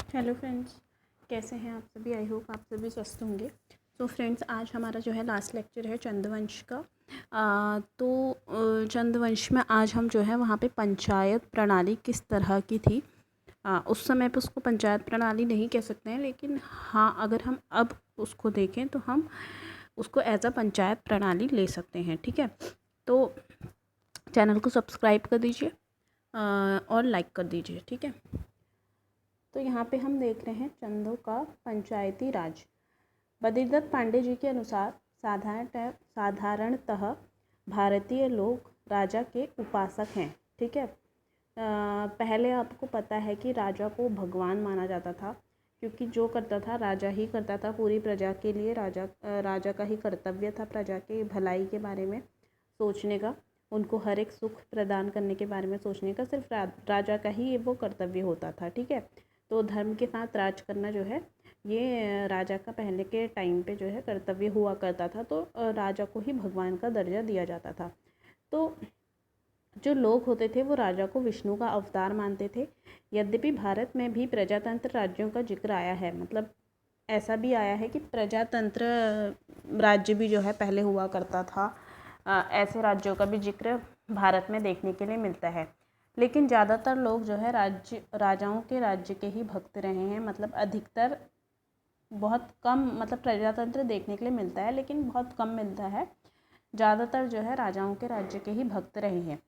Hello friends, कैसे हैं आप सभी। आई होप आप सभी स्वस्थ होंगे। तो फ्रेंड्स, आज हमारा जो है लास्ट लेक्चर है चंद्रवंश का। चंद्रवंश में आज हम जो है वहाँ पे पंचायत प्रणाली किस तरह की थी। उस समय पे उसको पंचायत प्रणाली नहीं कह सकते हैं, लेकिन हाँ, अगर हम अब उसको देखें तो हम उसको एज अ पंचायत प्रणाली ले सकते हैं। ठीक है, तो चैनल को सब्सक्राइब कर दीजिए और लाइक कर दीजिए। ठीक है, तो यहाँ पे हम देख रहे हैं चंदों का पंचायती राज। बद्रीदत्त पांडे जी के अनुसार साधारणतः भारतीय लोग राजा के उपासक हैं। ठीक है, पहले आपको पता है कि राजा को भगवान माना जाता था, क्योंकि जो करता था राजा ही करता था। पूरी प्रजा के लिए राजा का ही कर्तव्य था प्रजा के भलाई के बारे में सोचने का, उनको हर एक सुख प्रदान करने के बारे में सोचने का सिर्फ राजा का ही वो कर्तव्य होता था। ठीक है, तो धर्म के साथ राज करना जो है ये राजा का पहले के टाइम पे जो है कर्तव्य हुआ करता था। तो राजा को ही भगवान का दर्जा दिया जाता था। तो जो लोग होते थे वो राजा को विष्णु का अवतार मानते थे। यद्यपि भारत में भी प्रजातंत्र राज्यों का जिक्र आया है, मतलब ऐसा भी आया है कि प्रजातंत्र राज्य भी जो है पहले हुआ करता था। ऐसे राज्यों का भी जिक्र भारत में देखने के लिए मिलता है, लेकिन ज़्यादातर लोग जो है राजाओं के राज्य के ही भक्त रहे हैं। मतलब अधिकतर, बहुत कम, मतलब प्रजातंत्र देखने के लिए मिलता है लेकिन बहुत कम मिलता है। ज़्यादातर जो है राजाओं के राज्य के ही भक्त रहे हैं।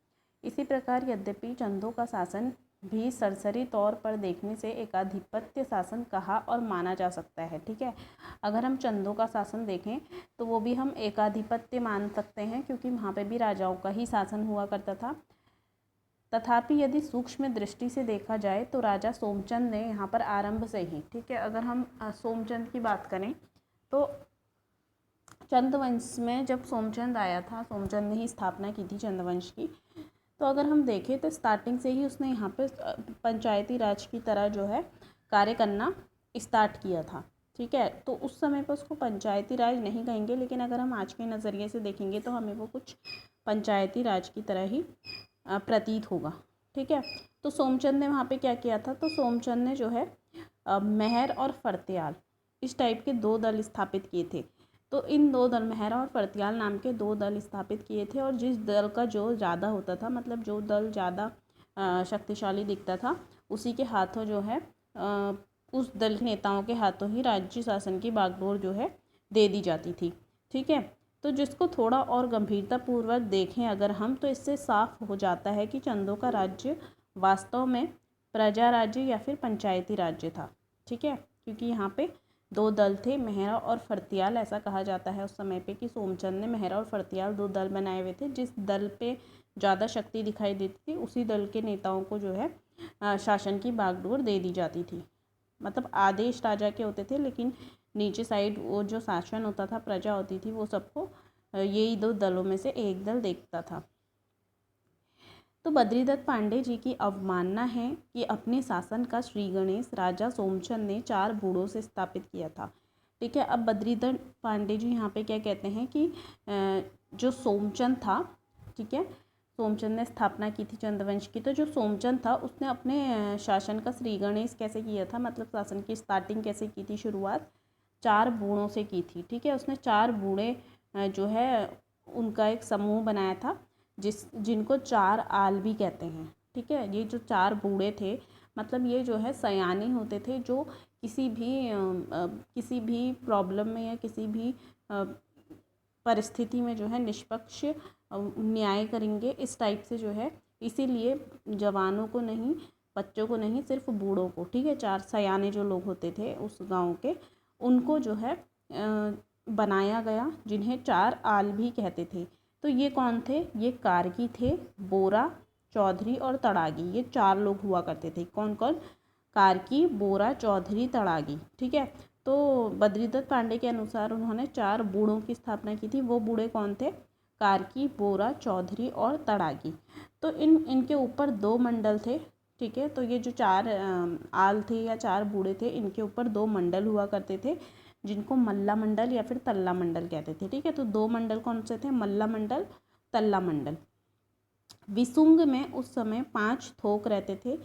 इसी प्रकार यद्यपि चंदों का शासन भी सरसरी तौर पर देखने से एकाधिपत्य शासन कहा और माना जा सकता है। ठीक है, अगर हम चंदों का शासन देखें तो वो भी हम एकाधिपत्य मान सकते हैं, क्योंकि वहाँ पे भी राजाओं का ही शासन हुआ करता था। तथापि यदि सूक्ष्म दृष्टि से देखा जाए तो राजा सोमचंद ने यहाँ पर आरंभ से ही, ठीक है, अगर हम सोमचंद की बात करें तो चंद्रवंश में जब सोमचंद आया था, सोमचंद ने ही स्थापना की थी चंद्रवंश की। तो अगर हम देखें तो स्टार्टिंग से ही उसने यहाँ पे पंचायती राज की तरह जो है कार्य करना स्टार्ट किया था। ठीक है, तो उस समय पर उसको पंचायती राज नहीं कहेंगे, लेकिन अगर हम आज के नज़रिए से देखेंगे तो हमें वो कुछ पंचायती राज की तरह ही प्रतीत होगा। ठीक है, तो सोमचंद ने वहाँ पे क्या किया था, तो सोमचंद ने जो है महर और फर्त्याल इस टाइप के दो दल स्थापित किए थे। तो इन दो दल, महर और फर्त्याल नाम के दो दल स्थापित किए थे, और जिस दल का जो ज़्यादा होता था, मतलब जो दल ज़्यादा शक्तिशाली दिखता था, उसी के हाथों जो है उस दल के नेताओं के हाथों ही राज्य शासन की बागडोर जो है दे दी जाती थी। ठीक है, तो जिसको थोड़ा और गंभीरतापूर्वक देखें अगर हम, तो इससे साफ हो जाता है कि चंदों का राज्य वास्तव में प्रजा राज्य या फिर पंचायती राज्य था। ठीक है, क्योंकि यहाँ पे दो दल थे, मेहरा और फर्त्याल। ऐसा कहा जाता है उस समय पे कि सोमचंद ने मेहरा और फर्त्याल दो दल बनाए हुए थे। जिस दल पे ज़्यादा शक्ति दिखाई देती थी उसी दल के नेताओं को जो है शासन की बागडोर दे दी जाती थी। मतलब आदेश राजा के होते थे, लेकिन नीचे साइड वो जो शासन होता था, प्रजा होती थी, वो सबको यही दो दलों में से एक दल देखता था। तो बद्रीदत्त पांडे जी की अवमानना है कि अपने शासन का श्री गणेश राजा सोमचंद ने 4 बूढ़ों से स्थापित किया था। ठीक है, अब बद्रीदत्त पांडे जी यहाँ पे क्या कहते हैं कि जो सोमचंद था, ठीक है, सोमचंद ने स्थापना की थी चंद्रवंश की। तो जो सोमचंद था उसने अपने शासन का श्री गणेश कैसे किया था, मतलब शासन की स्टार्टिंग कैसे की थी, शुरुआत 4 बूढ़ों से की थी। ठीक है, उसने 4 बूढ़े जो है उनका एक समूह बनाया था, जिनको 4 आल भी कहते हैं। ठीक है, ये जो 4 बूढ़े थे, मतलब ये जो है सयाने होते थे, जो किसी भी प्रॉब्लम में या किसी भी परिस्थिति में जो है निष्पक्ष न्याय करेंगे, इस टाइप से जो है। इसीलिए जवानों को नहीं, बच्चों को नहीं, सिर्फ बूढ़ों को, ठीक है, 4 सयाने जो लोग होते थे उस गांव के, उनको जो है बनाया गया, जिन्हें 4 आल भी कहते थे। तो ये कौन थे, ये कारगी थे, बोरा, चौधरी और तड़ागी। ये 4 लोग हुआ करते थे। कौन कौन, कारगी, बोरा, चौधरी, तड़ागी। ठीक है, तो बद्रीदत्त पांडे के अनुसार उन्होंने 4 बूढ़ों की स्थापना की थी। वो बूढ़े कौन थे, कारगी, बोरा, चौधरी और तड़ागी। तो इनके ऊपर 2 मंडल थे। ठीक है, तो ये जो 4 आल थे या 4 बूढ़े थे, इनके ऊपर 2 मंडल हुआ करते थे, जिनको मल्ला मंडल या फिर तल्ला मंडल कहते थे। ठीक है, तो 2 मंडल कौन से थे, मल्ला मंडल, तल्ला मंडल। विसुंग में उस समय 5 थोक रहते थे।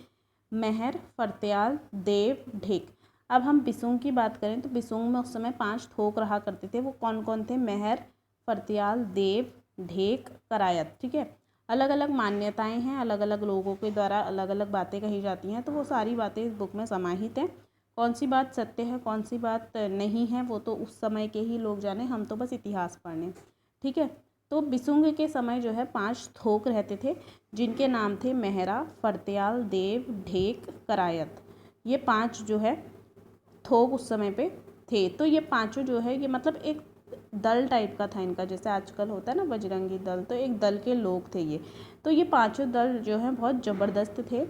महर, फरत्याल, देव, ढेक। अब हम बिसुंग की बात करें तो बिसुंग में उस समय 5 थोक रहा करते थे। वो कौन कौन थे? महर, फरत्याल, देव, ढेक, करायत। ठीक है, अलग अलग मान्यताएं हैं, अलग अलग लोगों के द्वारा अलग अलग बातें कही जाती हैं, तो वो सारी बातें इस बुक में समाहित हैं। कौन सी बात सत्य है, कौन सी बात नहीं है, वो तो उस समय के ही लोग जाने, हम तो बस इतिहास पढ़ने। ठीक है, तो बिसुंग के समय जो है 5 थोक रहते थे, जिनके नाम थे महरा, फरत्याल, देव, ढेक, करायत। ये 5 जो है थोक उस समय पे थे। तो ये पांचों जो है ये मतलब एक दल टाइप का था इनका, जैसे आजकल होता है ना बजरंगी दल, तो एक दल के लोग थे ये। तो ये पांचों दल जो है बहुत ज़बरदस्त थे।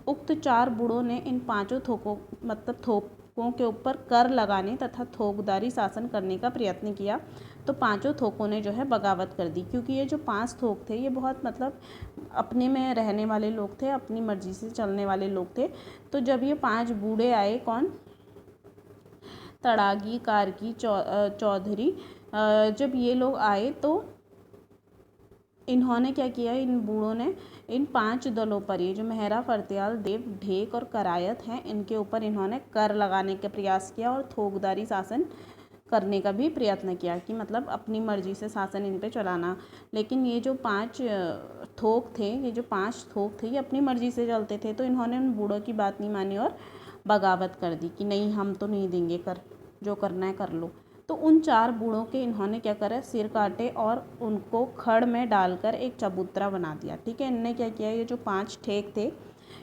उक्त 4 बूढ़ों ने इन पांचों थोकों मतलब थोकों के ऊपर कर लगाने तथा थोकदारी शासन करने का प्रयत्न किया। तो पांचों थोकों ने जो है बगावत कर दी, क्योंकि ये जो 5 थोक थे ये बहुत मतलब अपने में रहने वाले लोग थे, अपनी मर्जी से चलने वाले लोग थे। तो जब ये 5 बूढ़े आए, कौन? तड़ागी, कारगी, चौधरी, जब ये लोग आए तो इन्होंने क्या किया? इन बूढ़ों ने इन 5 दलों पर, ये जो महरा, फरत्याल, देव, ढेक और करायत हैं, इनके ऊपर इन्होंने कर लगाने का प्रयास किया और थोकदारी शासन करने का भी प्रयत्न किया कि मतलब अपनी मर्जी से शासन इन पे चलाना। लेकिन ये जो 5 थोक थे, ये जो 5 थोक थे ये अपनी मर्जी से चलते थे, तो इन्होंने उन बूढ़ों की बात नहीं मानी और बगावत कर दी कि नहीं, हम तो नहीं देंगे कर, जो करना है कर लो। तो उन 4 बूढ़ों के इन्होंने क्या करा? सिर काटे और उनको खड़ में डालकर एक चबूतरा बना दिया। ठीक है, इनने क्या किया? ये जो 5 ठेक थे,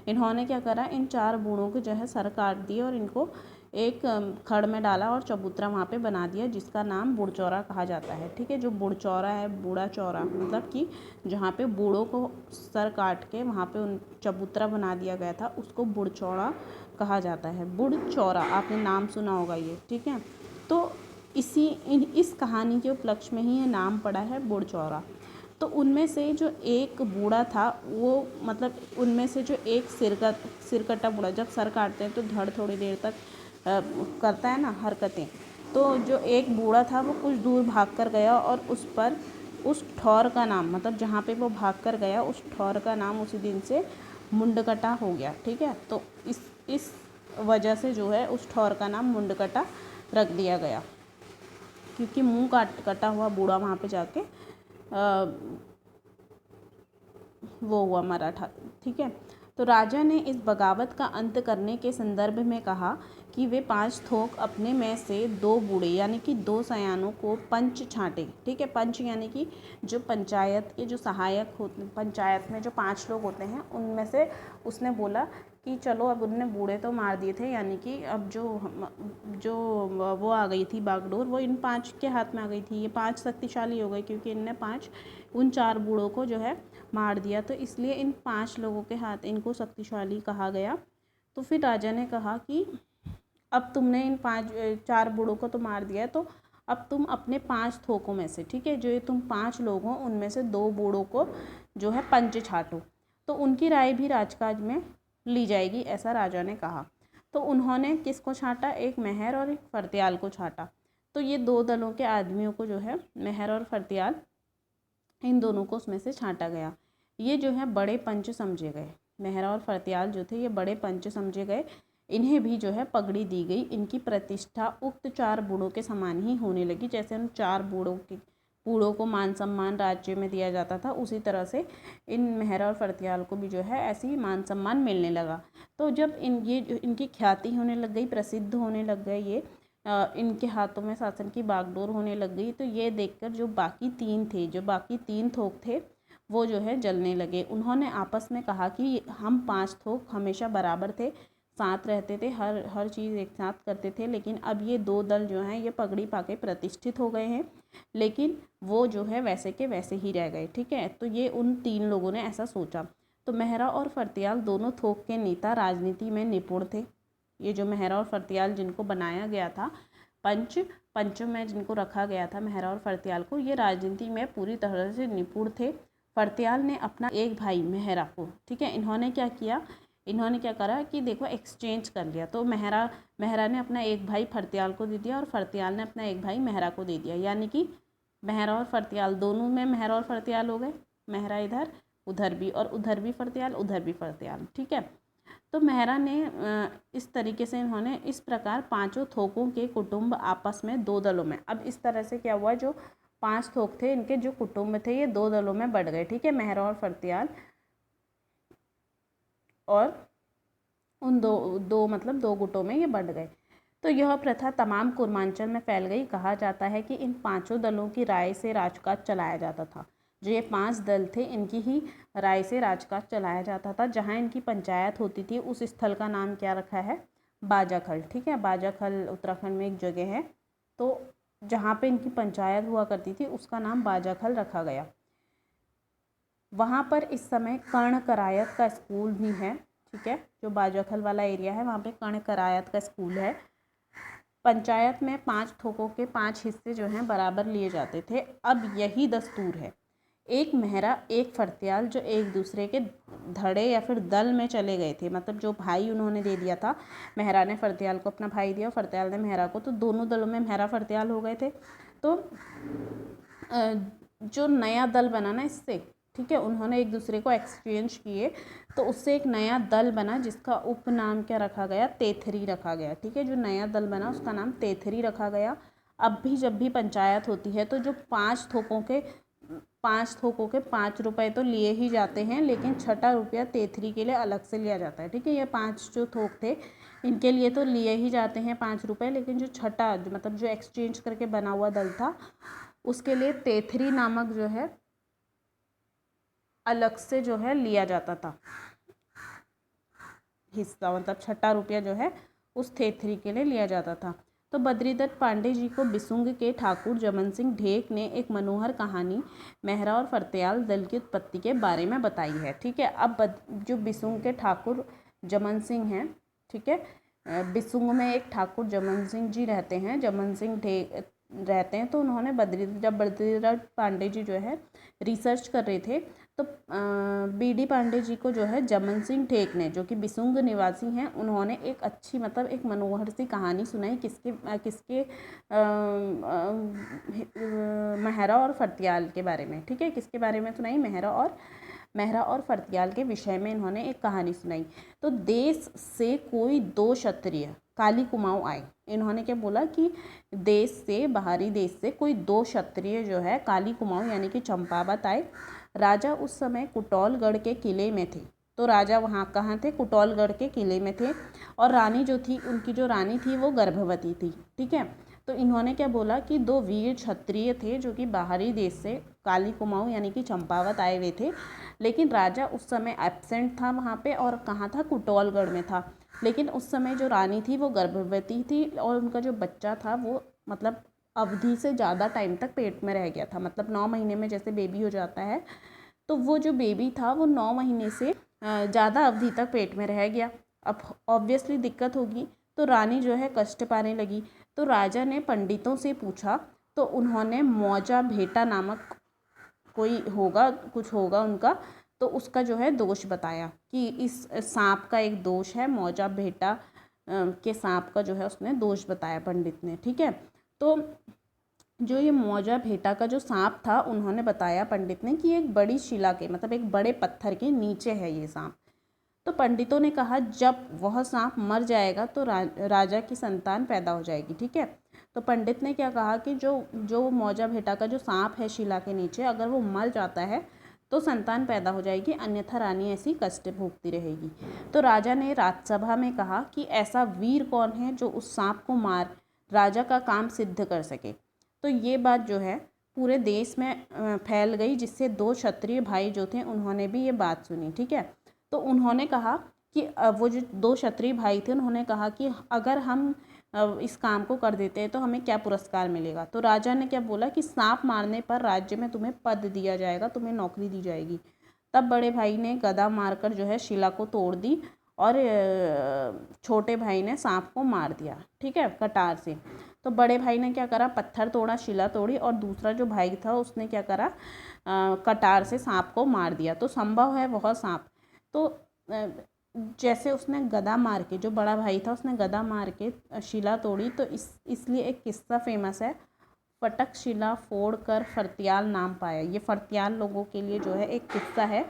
इन्होंने क्या करा? इन 4 बूढ़ों के जो है सर काट दिए और इनको एक खड़ में डाला और चबूतरा वहाँ पे बना दिया, जिसका नाम बुढ़चौरा कहा जाता है। ठीक है, जो बुढ़चौरा है, बूढ़ा चौरा, मतलब कि जहाँ पे बूढ़ों को सर काट के वहाँ पे उन चबूतरा बना दिया गया था, उसको बुढ़चौरा कहा जाता है। बुढ़चौरा, आपने नाम सुना होगा ये। ठीक है, तो इस कहानी के उपलक्ष्य में ही ये नाम पड़ा है बुढ़चौरा। तो उनमें से जो एक बूढ़ा था, वो मतलब उनमें से जो एक सिरकट्टा बूढ़ा, जब सर काटते हैं तो धड़ थोड़ी देर तक करता है ना हरकतें, तो जो एक बूढ़ा था वो कुछ दूर भाग कर गया और उस ठौर का नाम, मतलब जहाँ पे वो भाग कर गया उस ठौर का नाम उसी दिन से मुंडकटा हो गया। ठीक है, तो इस वजह से जो है उस ठौर का नाम मुंडकटा रख दिया गया, क्योंकि मुंह कटा हुआ बूढ़ा वहाँ पे जाके वो हुआ, मरा था। ठीक है, तो राजा ने इस बगावत का अंत करने के संदर्भ में कहा कि वे 5 थोक अपने में से 2 बूढ़े यानी कि 2 सयानों को पंच छांटे। ठीक है, पंच यानी कि जो पंचायत के जो सहायक होते, पंचायत में जो 5 लोग होते हैं, उनमें से उसने बोला कि चलो, अब उनने बूढ़े तो मार दिए थे, यानी कि अब जो वो आ गई थी बागडोर, वो इन 5 के हाथ में आ गई थी। ये 5 शक्तिशाली हो गए, क्योंकि इनने 5 उन 4 बूढ़ों को जो है मार दिया, तो इसलिए इन 5 लोगों के हाथ इनको शक्तिशाली कहा गया। तो फिर राजा ने कहा कि अब तुमने इन 4 बूढ़ों को तो मार दिया है, तो अब तुम अपने 5 थोकों में से, ठीक है, जो ये तुम 5 लोग हो, उनमें से 2 बूढ़ों को जो है पंच छाटो। तो उनकी राय भी राजकाज में ली जाएगी, ऐसा राजा ने कहा। तो उन्होंने किसको छांटा? एक महर और एक फरत्याल को छांटा। तो ये 2 दलों के आदमियों को जो है महर और फरत्याल, इन दोनों को उसमें से छांटा गया। ये जो है बड़े पंच समझे गए। महरा और फरत्याल जो थे ये बड़े पंच समझे गए। इन्हें भी जो है पगड़ी दी गई। इनकी प्रतिष्ठा उक्त 4 बूढ़ों के समान ही होने लगी। जैसे उन 4 बूढ़ों को मान सम्मान राज्य में दिया जाता था, उसी तरह से इन महरा और फरत्याल को भी जो है ऐसी मान सम्मान मिलने लगा। तो जब इनकी ख्याति होने लग गई, प्रसिद्ध होने लग गए, ये इनके हाथों में शासन की बागडोर होने लग गई, तो ये देखकर जो बाकी 3 थोक थे वो जो है जलने लगे। उन्होंने आपस में कहा कि हम 5 थोक हमेशा बराबर थे, साथ रहते थे, हर चीज़ एक साथ करते थे, लेकिन अब ये 2 दल जो हैं ये पगड़ी पाके प्रतिष्ठित हो गए हैं, लेकिन वो जो है वैसे के वैसे ही रह गए। ठीक है, तो ये उन 3 लोगों ने ऐसा सोचा। तो महरा और फरत्याल दोनों थोक के नेता राजनीति में निपुण थे। ये जो महरा और फरत्याल जिनको बनाया गया था पंचों में जिनको रखा गया था, महरा और फरत्याल को, ये राजनीति में पूरी तरह से निपुण थे। फरत्याल ने अपना एक भाई महरा को, ठीक है, इन्होंने क्या करा कि देखो एक्सचेंज कर लिया। तो महरा ने अपना एक भाई फरत्याल को दे दिया और फरत्याल ने अपना एक भाई महरा को दे दिया, यानी कि महरा और फरत्याल दोनों में महरा और फरत्याल हो गए। महरा इधर, उधर भी, और उधर भी फरत्याल, उधर भी फरत्याल। ठीक है, तो मेहरा ने इस तरीके से इन्होंने इस प्रकार पांचों थोकों के कुटुंब आपस में दो दलों में, अब इस तरह से क्या हुआ, जो 5 थोक थे इनके जो कुटुंब थे ये 2 दलों में बढ़ गए, ठीक है, मेहरा और फर्त्याल, और उन दो मतलब 2 गुटों में ये बढ़ गए। तो यह प्रथा तमाम कुर्मांचल में फैल गई। कहा जाता है कि इन 5 दलों की राय से राजकाज चलाया जाता था। जो ये 5 दल थे इनकी ही राय से राजकाज चलाया जाता था। जहाँ इनकी पंचायत होती थी उस स्थल का नाम क्या रखा है, बाजाखल, ठीक है, बाजाखल उत्तराखंड में एक जगह है, तो जहाँ पे इनकी पंचायत हुआ करती थी उसका नाम बाजाखल रखा गया। वहाँ पर इस समय कर्ण करायत का स्कूल भी है, ठीक है, जो बाजाखल वाला एरिया है वहाँ पे कर्ण करायत का स्कूल है। पंचायत में 5 थोकों के 5 हिस्से जो हैं बराबर लिए जाते थे। अब यही दस्तूर है, एक मेहरा एक फर्त्याल जो एक दूसरे के धड़े या फिर दल में चले गए थे, मतलब जो भाई उन्होंने दे दिया था, मेहरा ने फर्त्याल को अपना भाई दिया, फर्त्याल ने मेहरा को, तो दोनों दलों में मेहरा फर्त्याल हो गए थे। तो जो नया दल बना ना इससे, ठीक है, उन्होंने एक दूसरे को एक्सचेंज किए, तो उससे एक नया दल बना जिसका उपनाम क्या रखा गया, तेथरी रखा गया, ठीक है, जो नया दल बना उसका नाम तेथरी रखा गया। अब भी जब भी पंचायत होती है तो जो 5 थोकों के 5 रुपए तो लिए ही जाते हैं, लेकिन 6ठा रुपया तेथरी के लिए अलग से लिया जाता है, ठीक है, ये 5 जो थोक थे इनके लिए तो लिए ही जाते हैं 5 रुपये, लेकिन जो छठा मतलब जो एक्सचेंज करके बना हुआ दल था उसके लिए तेथरी नामक जो है अलग से जो है लिया जाता था हिस्सा, मतलब 6ठा रुपया जो है उस तेथरी के लिए लिया जाता था। तो बद्रीदत्त पांडे जी को बिसुंग के ठाकुर जमन सिंह ढेक ने एक मनोहर कहानी मेहरा और फर्त्याल दल की उत्पत्ति के बारे में बताई है, ठीक है। अब जो बिसुंग के ठाकुर जमन सिंह हैं, ठीक है, बिसुंग में एक ठाकुर जमन सिंह जी रहते हैं, जमन सिंह ढेक रहते हैं, तो उन्होंने जब बद्रीदत्त पांडे जी जो है रिसर्च कर रहे थे तो बीडी पांडे जी को जो है जमन सिंह ढेक ने, जो कि बिसुंग निवासी हैं, उन्होंने एक अच्छी मतलब एक मनोहर सी कहानी सुनाई किसके मेहरा और फर्त्याल के बारे में, ठीक है, किसके बारे में सुनाई, मेहरा और फर्त्याल के विषय में इन्होंने एक कहानी सुनाई। तो देश से कोई 2 क्षत्रिय काली कुमाऊँ आए, इन्होंने क्या बोला कि देश से, बाहरी देश से कोई 2 क्षत्रिय जो है काली कुमाऊँ यानी कि चंपावत आए। राजा उस समय कुटौलगढ़ के किले में थे, तो राजा वहाँ कहाँ थे, कुटौलगढ़ के किले में थे, और रानी जो थी, उनकी जो रानी थी वो गर्भवती थी, ठीक है। तो इन्होंने क्या बोला कि 2 वीर क्षत्रिय थे जो कि बाहरी देश से काली कुमाऊँ यानी कि चंपावत आए हुए थे, लेकिन राजा उस समय एब्सेंट था वहाँ पे, और कहाँ था, कुटौलगढ़ में था। लेकिन उस समय जो रानी थी वो गर्भवती थी, और उनका जो बच्चा था वो मतलब अवधि से ज़्यादा टाइम तक पेट में रह गया था, मतलब 9 महीने में जैसे बेबी हो जाता है, तो वो जो बेबी था वो 9 महीने से ज़्यादा अवधि तक पेट में रह गया। अब ऑब्वियसली दिक्कत होगी, तो रानी जो है कष्ट पाने लगी। तो राजा ने पंडितों से पूछा, तो उन्होंने मौजा भेटा नामक कुछ होगा उनका, तो उसका जो है दोष बताया कि इस सांप का एक दोष है, मौजा भेटा के सांप का जो है उसने दोष बताया पंडित ने, ठीक है। तो जो ये मौजा भेटा का जो सांप था, उन्होंने बताया पंडित ने कि एक बड़ी शिला के मतलब एक बड़े पत्थर के नीचे है ये सांप। तो पंडितों ने कहा जब वह सांप मर जाएगा तो राजा की संतान पैदा हो जाएगी, ठीक है। तो पंडित ने क्या कहा कि जो मौजा भेटा का जो सांप है शिला के नीचे, अगर वो मर जाता है तो संतान पैदा हो जाएगी, अन्यथा रानी ऐसी कष्ट भोगती रहेगी। तो राजा ने राजसभा में कहा कि ऐसा वीर कौन है जो उस सांप को मार राजा का काम सिद्ध कर सके। तो ये बात जो है पूरे देश में फैल गई, जिससे 2 क्षत्रिय भाई जो थे उन्होंने भी ये बात सुनी, ठीक है। तो उन्होंने कहा कि वो जो 2 क्षत्रिय भाई थे उन्होंने कहा कि अगर हम इस काम को कर देते हैं तो हमें क्या पुरस्कार मिलेगा। तो राजा ने क्या बोला कि सांप मारने पर राज्य में तुम्हें पद दिया जाएगा, तुम्हें नौकरी दी जाएगी। तब बड़े भाई ने गदा मारकर जो है शिला को तोड़ दी, और छोटे भाई ने सांप को मार दिया, ठीक है, कटार से। तो बड़े भाई ने क्या करा, पत्थर तोड़ा, शिला तोड़ी, और दूसरा जो भाई था उसने क्या करा, कटार से सांप को मार दिया। तो संभव है वह सांप, तो जैसे उसने गदा मार के, जो बड़ा भाई था उसने गदा मार के शिला तोड़ी, तो इसलिए एक किस्सा फेमस है, फटक शिला फोड़ कर फर्त्याल नाम पाया। ये फर्त्याल लोगों के लिए जो है एक किस्सा है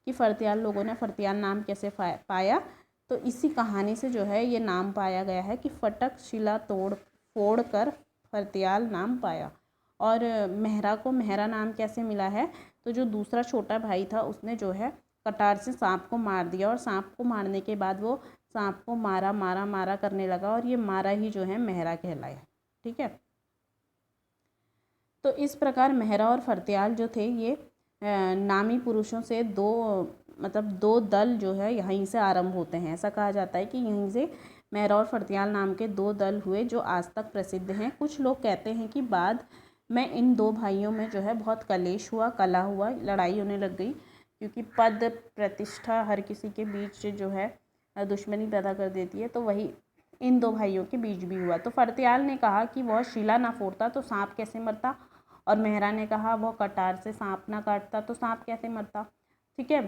कि फर्त्याल लोगों ने फर्त्याल नाम कैसे पाया। तो इसी कहानी से जो है ये नाम पाया गया है कि फटक शिला तोड़ फोड़ कर फर्त्याल नाम पाया। और मेहरा को मेहरा नाम कैसे मिला है, तो जो दूसरा छोटा भाई था उसने जो है कटार से सांप को मार दिया, और सांप को मारने के बाद वो सांप को मारा मारा मारा करने लगा, और ये मारा ही जो है मेहरा कहलाया। ठीक है, तो इस प्रकार मेहरा और फर्त्याल जो थे ये नामी पुरुषों से दो दल जो है यहीं से आरंभ होते हैं। ऐसा कहा जाता है कि यहीं से मेहरा और फर्त्याल नाम के 2 दल हुए जो आज तक प्रसिद्ध हैं। कुछ लोग कहते हैं कि बाद में इन 2 भाइयों में जो है बहुत कलेश हुआ, कलह हुआ, लड़ाई होने लग गई, क्योंकि पद प्रतिष्ठा हर किसी के बीच जो है दुश्मनी पैदा कर देती है। तो वही इन 2 भाइयों के बीच भी हुआ। तो फर्त्याल ने कहा कि वह शिला ना फोड़ता तो सांप कैसे मरता, और मेहरा ने कहा वह कटार से सांप ना काटता तो सांप कैसे मरता। ठीक है,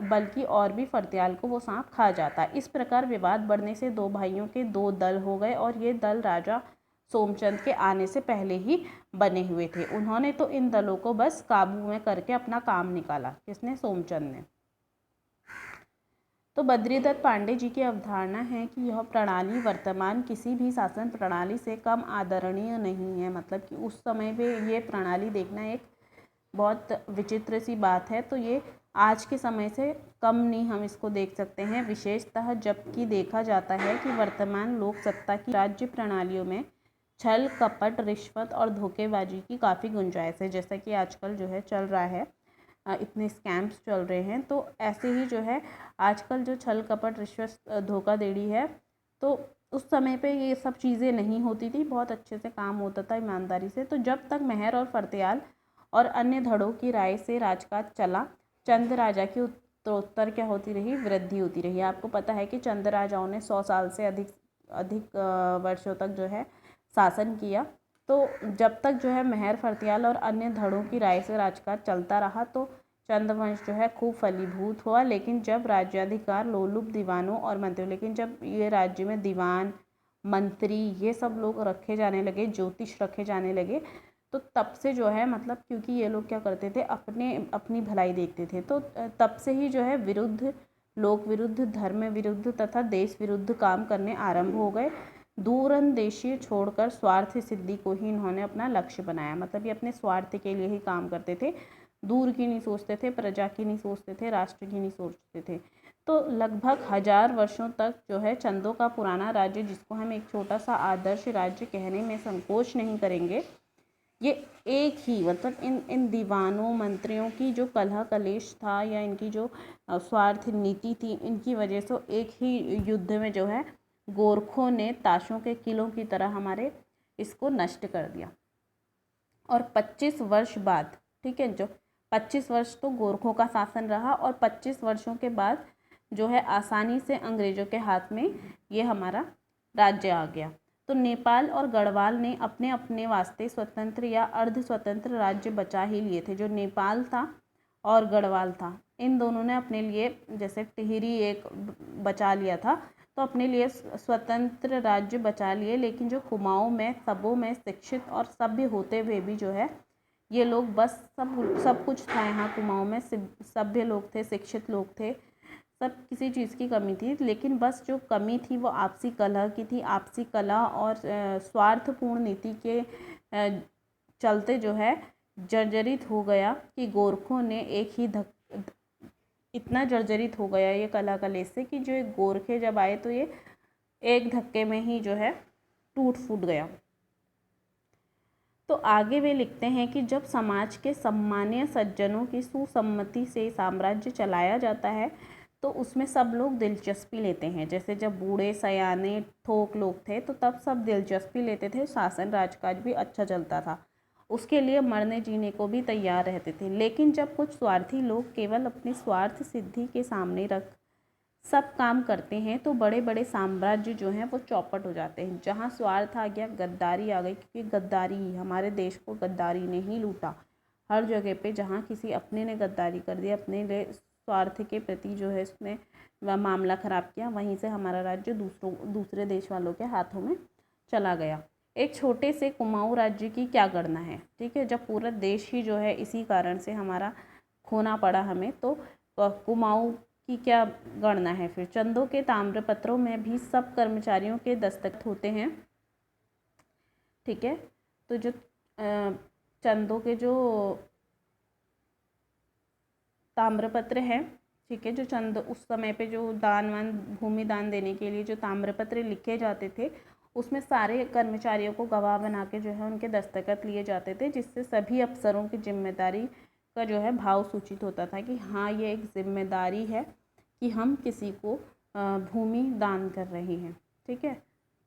बल्कि और भी फर्त्याल को वो सांप खा जाता। इस प्रकार विवाद बढ़ने से 2 भाइयों के 2 दल हो गए, और ये दल राजा सोमचंद के आने से पहले ही बने हुए थे। उन्होंने तो इन दलों को बस काबू में करके अपना काम निकाला। किसने? सोमचंद ने। तो बद्रीदत्त पांडे जी की अवधारणा है कि यह प्रणाली वर्तमान किसी भी शासन प्रणाली से कम आदरणीय नहीं है। मतलब कि उस समय पे ये प्रणाली देखना एक बहुत विचित्र सी बात है। तो ये आज के समय से कम नहीं हम इसको देख सकते हैं, विशेषतः जबकि देखा जाता है कि वर्तमान लोक सत्ता की राज्य प्रणालियों में छल कपट रिश्वत और धोखेबाजी की काफ़ी गुंजाइश है। जैसा कि आजकल जो है चल रहा है, इतने स्कैम्स चल रहे हैं, तो ऐसे ही जो है आजकल जो छल कपट रिश्वत धोखाधड़ी है, तो उस समय पे ये सब चीज़ें नहीं होती थी, बहुत अच्छे से काम होता था ईमानदारी से। तो जब तक मेहर और फर्त्याल और अन्य धड़ों की राय से राजकाज चला, चंद राजा की उत्तरोत्तर क्या होती रही? वृद्धि होती रही। आपको पता है कि चंद राजाओं ने 100 साल से अधिक वर्षों तक जो है शासन किया। तो जब तक जो है मेहर फर्त्याल और अन्य धड़ों की राय से राजकाज चलता रहा तो चंद्रवंश जो है खूब फलीभूत हुआ। लेकिन जब राज्याधिकार लोलुप दीवानों और मंत्रियों, लेकिन जब ये राज्य में दीवान मंत्री ये सब लोग रखे जाने लगे, ज्योतिष रखे जाने लगे, तो तब से जो है मतलब क्योंकि ये लोग क्या करते थे, अपनी भलाई देखते थे, तो तब से ही जो है लोक विरुद्ध, धर्म विरुद्ध तथा देश विरुद्ध काम करने आरंभ हो गए। दूरंदेशी छोड़कर स्वार्थ सिद्धि को ही इन्होंने अपना लक्ष्य बनाया। मतलब ये अपने स्वार्थ के लिए ही काम करते थे, दूर की नहीं सोचते थे, प्रजा की नहीं सोचते थे, राष्ट्र की नहीं सोचते थे। तो लगभग 1000 वर्षों तक जो है चंदों का पुराना राज्य, जिसको हम एक छोटा सा आदर्श राज्य कहने में संकोच नहीं करेंगे, ये एक ही मतलब इन दीवानों मंत्रियों की जो कलह कलेश था या इनकी जो स्वार्थ नीति थी, इनकी वजह से एक ही युद्ध में जो है गोरखों ने ताशों के किलों की तरह हमारे इसको नष्ट कर दिया। और 25 वर्ष बाद, ठीक है, जो 25 वर्ष तो गोरखों का शासन रहा, और 25 वर्षों के बाद जो है आसानी से अंग्रेज़ों के हाथ में ये हमारा राज्य आ गया। तो नेपाल और गढ़वाल ने अपने अपने वास्ते स्वतंत्र या अर्ध स्वतंत्र राज्य बचा ही लिए थे। जो नेपाल था और गढ़वाल था, इन दोनों ने अपने लिए, जैसे टिहरी एक बचा लिया था, तो अपने लिए स्वतंत्र राज्य बचा लिए। लेकिन जो कुमाऊं में सबों में शिक्षित और सभ्य होते हुए भी जो है ये लोग बस सब कुछ था यहाँ कुमाऊं में, सभ्य लोग थे, शिक्षित लोग थे, सब किसी चीज़ की कमी थी, लेकिन बस जो कमी थी वो आपसी कलह की थी। आपसी कलह और स्वार्थपूर्ण नीति के चलते जो है जर्जरित हो गया कि गोरखों ने इतना जर्जरित हो गया ये कलह कलेश से कि जो एक गोरखे जब आए तो ये एक धक्के में ही जो है टूट फूट गया। तो आगे वे लिखते हैं कि जब समाज के सम्मानीय सज्जनों की सुसम्मति से साम्राज्य चलाया जाता है तो उसमें सब लोग दिलचस्पी लेते हैं। जैसे जब बूढ़े सयाने थोक लोग थे तो तब सब दिलचस्पी लेते थे, शासन राजकाज भी अच्छा चलता था, उसके लिए मरने जीने को भी तैयार रहते थे। लेकिन जब कुछ स्वार्थी लोग केवल अपनी स्वार्थ सिद्धि के सामने रख सब काम करते हैं तो बड़े बड़े साम्राज्य जो हैं वो चौपट हो जाते हैं। जहाँ स्वार्थ आ गया गद्दारी आ गई, क्योंकि गद्दारी हमारे देश को गद्दारी ने ही लूटा। हर जगह पे जहाँ किसी अपने ने गद्दारी कर दी, अपने लिए स्वार्थ के प्रति जो है उसने वह मामला ख़राब किया, वहीं से हमारा राज्य दूसरे देश वालों के हाथों में चला गया। एक छोटे से कुमाऊं राज्य की क्या गणना है, ठीक है, जब पूरा देश ही जो है इसी कारण से हमारा खोना पड़ा हमें, तो कुमाऊं की क्या गणना है। फिर चंदों के ताम्रपत्रों में भी सब कर्मचारियों के दस्तखत होते हैं। ठीक है, तो जो चंदों के जो ताम्रपत्र हैं, ठीक है, जो चंद उस समय पे जो दान वान भूमि दान देने के लिए जो ताम्रपत्र लिखे जाते थे, उसमें सारे कर्मचारियों को गवाह बना के जो है उनके दस्तखत लिए जाते थे, जिससे सभी अफसरों की जिम्मेदारी का जो है भाव सूचित होता था कि हाँ ये एक जिम्मेदारी है कि हम किसी को भूमि दान कर रहे हैं। ठीक है,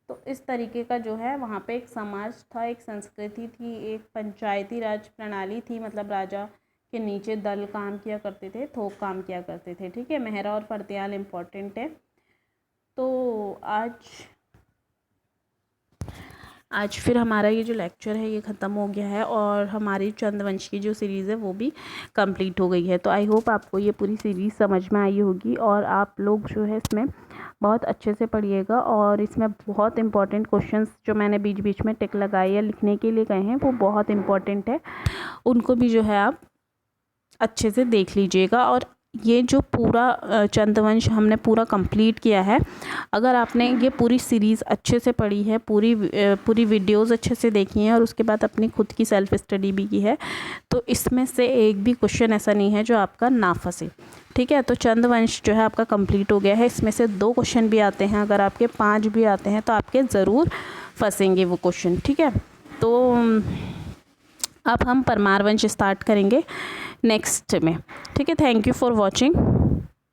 तो इस तरीके का जो है वहाँ पे एक समाज था, एक संस्कृति थी, एक पंचायती राज प्रणाली थी। मतलब राजा के नीचे दल काम किया करते थे, थोक काम किया करते थे। ठीक है, मेहरा और फर्त्याल इम्पॉर्टेंट है। तो आज फिर हमारा ये जो लेक्चर है ये ख़त्म हो गया है और हमारी चंद्रवंश की जो सीरीज़ है वो भी कंप्लीट हो गई है। तो आई होप आपको ये पूरी सीरीज़ समझ में आई होगी और आप लोग जो है इसमें बहुत अच्छे से पढ़िएगा और इसमें बहुत इंपॉर्टेंट क्वेश्चंस जो मैंने बीच बीच में टिक लगाई या लिखने के लिए कहे हैं वो बहुत इंपॉर्टेंट है, उनको भी जो है आप अच्छे से देख लीजिएगा। और ये जो पूरा चंद्रवंश हमने पूरा कंप्लीट किया है, अगर आपने ये पूरी सीरीज़ अच्छे से पढ़ी है, पूरी वीडियोस अच्छे से देखी हैं और उसके बाद अपनी खुद की सेल्फ स्टडी भी की है, तो इसमें से एक भी क्वेश्चन ऐसा नहीं है जो आपका ना फंसे। ठीक है, तो चंद्रवंश जो है आपका कंप्लीट हो गया है। इसमें से 2 क्वेश्चन भी आते हैं, अगर आपके 5 भी आते हैं तो आपके ज़रूर फंसेंगे वो क्वेश्चन। ठीक है, तो अब हम परमार वंश स्टार्ट करेंगे नेक्स्ट में। ठीक है, थैंक यू फॉर वॉचिंग।